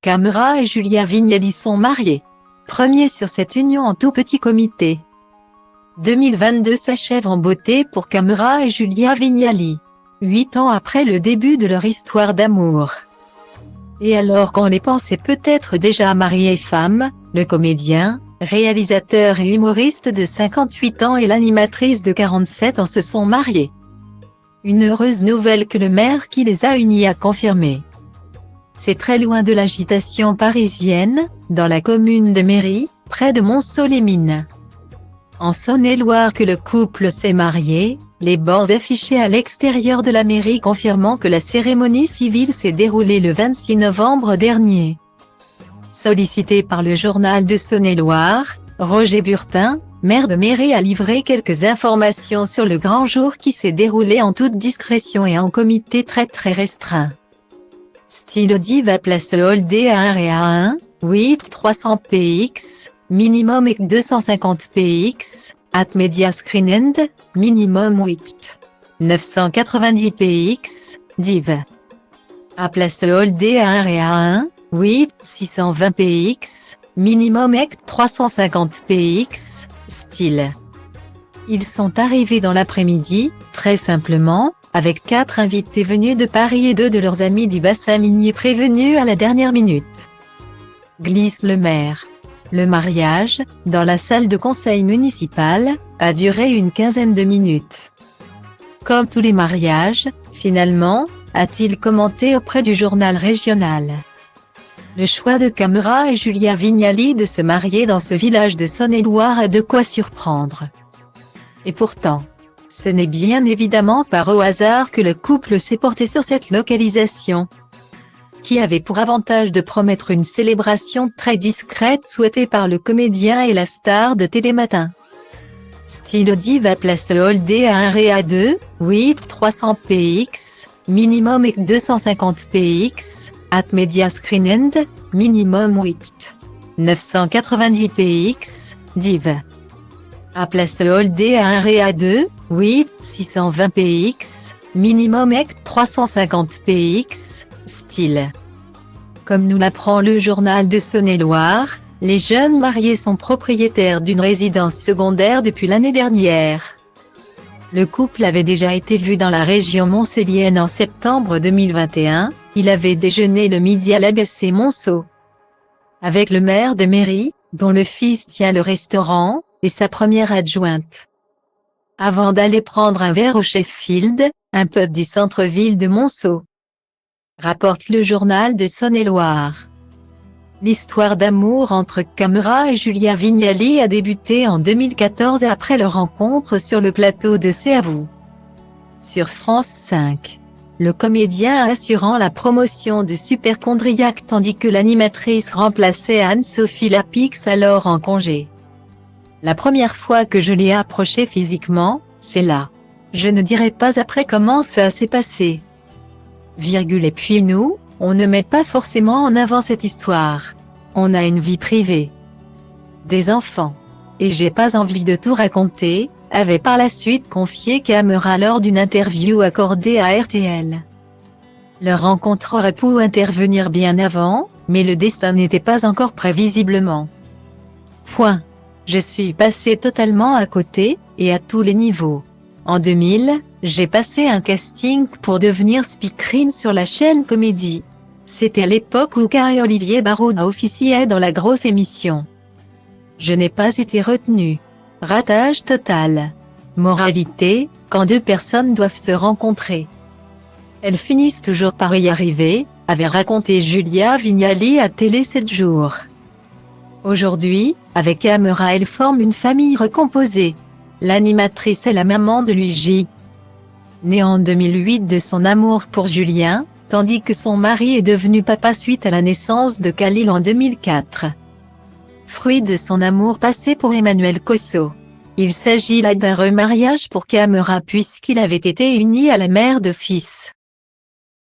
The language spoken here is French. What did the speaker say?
Camera et Julia Vignali sont mariés. Premier sur cette union en tout petit comité. 2022 s'achève en beauté pour Camera et Julia Vignali. 8 ans après le début de leur histoire d'amour. Et alors qu'on les pensait peut-être déjà mariés femmes, le comédien, réalisateur et humoriste de 58 ans et l'animatrice de 47 ans se sont mariés. Une heureuse nouvelle que le maire qui les a unis a confirmé. C'est très loin de l'agitation parisienne, dans la commune de Méry, près de Montceau-les-Mines. En Saône-et-Loire que le couple s'est marié, les bords affichés à l'extérieur de la mairie confirmant que la cérémonie civile s'est déroulée le 26 novembre dernier. Sollicité par le journal de Saône-et-Loire, Roger Burtin, maire de Méry a livré quelques informations sur le grand jour qui s'est déroulé en toute discrétion et en comité très restreint. Style Diva Place Holdé à 1 et à 1, 8 300 px, minimum et 250 px, at Media Screen End, minimum 8 990 px, div. À Place Holdé à 1 et à 1, 8 620 px, minimum et 350 px, style. Ils sont arrivés dans l'après-midi, très simplement, avec 4 invités venus de Paris et 2 de leurs amis du bassin minier prévenus à la dernière minute. Glisse le maire. Le mariage, dans la salle de conseil municipal, a duré une quinzaine de minutes. Comme tous les mariages, finalement, a-t-il commenté auprès du journal régional. Le choix de Camera et Julia Vignali de se marier dans ce village de Saône-et-Loire a de quoi surprendre. Et pourtant, ce n'est bien évidemment pas au hasard que le couple s'est porté sur cette localisation, qui avait pour avantage de promettre une célébration très discrète souhaitée par le comédien et la star de Télématin. Style Diva Place Holdé à 1 et à 2, 8 300 px, minimum et 250 px, at Media Screen End, minimum 8 990 px, div. À Place Holdé à 1 et à 2, 8 620 px, minimum et 350 px, style. Comme nous l'apprend le journal de Saône-et-Loire, les jeunes mariés sont propriétaires d'une résidence secondaire depuis l'année dernière. Le couple avait déjà été vu dans la région montcellienne en septembre 2021, il avait déjeuné le midi à l'ABC Monceau. Avec le maire de Méry, dont le fils tient le restaurant, et sa première adjointe. Avant d'aller prendre un verre au Sheffield, un pub du centre-ville de Monceau. Rapporte le journal de Saône-et-Loire. L'histoire d'amour entre Camera et Julia Vignali a débuté en 2014 après leur rencontre sur le plateau de C'est à vous. Sur France 5. Le comédien assurant la promotion de Superchondriac tandis que l'animatrice remplaçait Anne-Sophie Lapix alors en congé. La première fois que je l'ai approché physiquement, c'est là. Je ne dirai pas après comment ça s'est passé. Et puis nous, on ne met pas forcément en avant cette histoire. On a une vie privée. Des enfants. Et j'ai pas envie de tout raconter, avait par la suite confié Camera lors d'une interview accordée à RTL. Leur rencontre aurait pu intervenir bien avant, mais le destin n'était pas encore prévisiblement. Point. Je suis passé totalement à côté, et à tous les niveaux. En 2000, j'ai passé un casting pour devenir speakerine sur la chaîne Comédie. C'était à l'époque où Olivier Barraud officiait dans la grosse émission. Je n'ai pas été retenue. Ratage total. Moralité, quand deux personnes doivent se rencontrer, elles finissent toujours par y arriver, avait raconté Julia Vignali à Télé 7 jours. Aujourd'hui, avec Camera elle forme une famille recomposée. L'animatrice est la maman de Luigi, née en 2008 de son amour pour Julien, tandis que son mari est devenu papa suite à la naissance de Khalil en 2004. Fruit de son amour passé pour Emmanuel Cosso. Il s'agit là d'un remariage pour Camera puisqu'il avait été uni à la mère de fils.